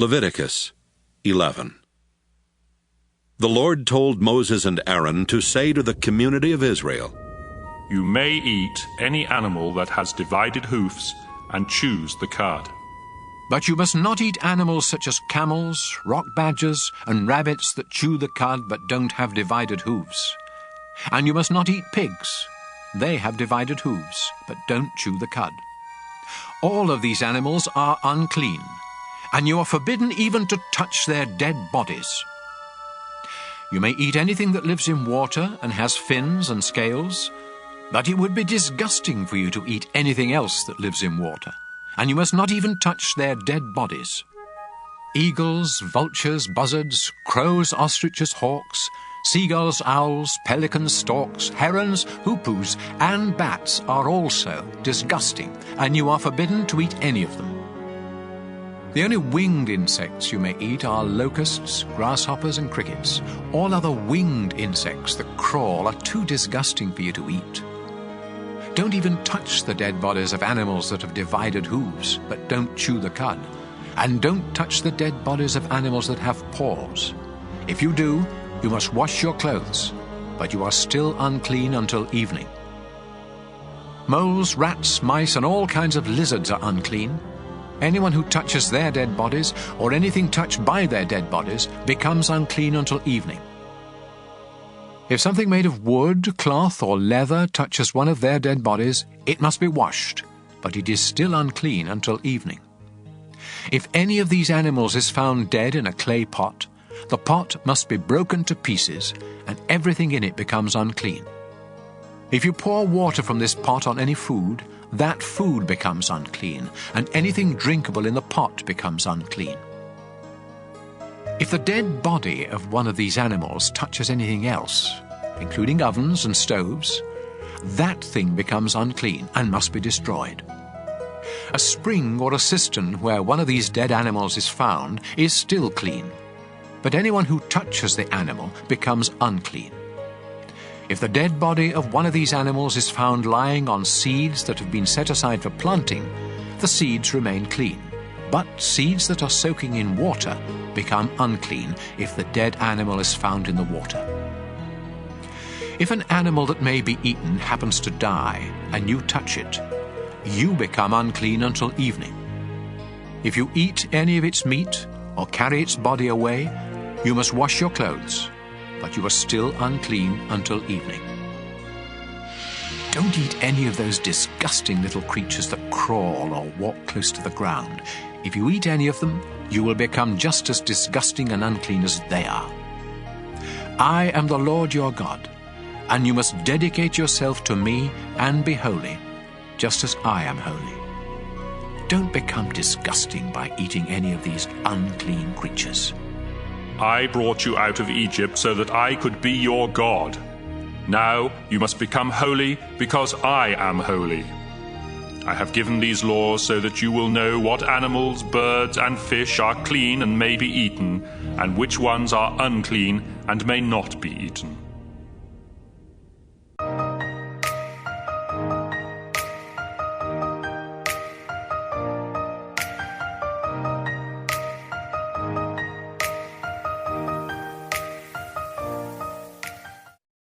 Leviticus 11. The Lord told Moses and Aaron to say to the community of Israel, "You may eat any animal that has divided hoofs and choose the cud. But you must not eat animals such as camels, rock badgers, and rabbits that chew the cud but don't have divided hooves. And you must not eat pigs. They have divided hooves, but don't chew the cud. All of these animals are unclean, and you are forbidden even to touch their dead bodies. You may eat anything that lives in water and has fins and scales, but it would be disgusting for you to eat anything else that lives in water, and you must not even touch their dead bodies. Eagles, vultures, buzzards, crows, ostriches, hawks, seagulls, owls, pelicans, storks, herons, hoopoes, and bats are also disgusting, and you are forbidden to eat any of them. The only winged insects you may eat are locusts, grasshoppers, and crickets. All other winged insects that crawl are too disgusting for you to eat. Don't even touch the dead bodies of animals that have divided hooves, but don't chew the cud. And don't touch the dead bodies of animals that have paws. If you do, you must wash your clothes, but you are still unclean until evening. Moles, rats, mice, and all kinds of lizards are unclean. Anyone who touches their dead bodies, or anything touched by their dead bodies, becomes unclean until evening. If something made of wood, cloth, or leather touches one of their dead bodies, it must be washed, but it is still unclean until evening. If any of these animals is found dead in a clay pot, the pot must be broken to pieces, and everything in it becomes unclean. If you pour water from this pot on any food, that food becomes unclean, and anything drinkable in the pot becomes unclean. If the dead body of one of these animals touches anything else, including ovens and stoves, that thing becomes unclean and must be destroyed. A spring or a cistern where one of these dead animals is found is still clean, but anyone who touches the animal becomes unclean. If the dead body of one of these animals is found lying on seeds that have been set aside for planting, the seeds remain clean, but seeds that are soaking in water become unclean if the dead animal is found in the water. If an animal that may be eaten happens to die and you touch it, you become unclean until evening. If you eat any of its meat or carry its body away, you must wash your clothes, but you are still unclean until evening. Don't eat any of those disgusting little creatures that crawl or walk close to the ground. If you eat any of them, you will become just as disgusting and unclean as they are. I am the Lord your God, and you must dedicate yourself to me and be holy, just as I am holy. Don't become disgusting by eating any of these unclean creatures. I brought you out of Egypt so that I could be your God. Now you must become holy because I am holy. I have given these laws so that you will know what animals, birds, and fish are clean and may be eaten, and which ones are unclean and may not be eaten.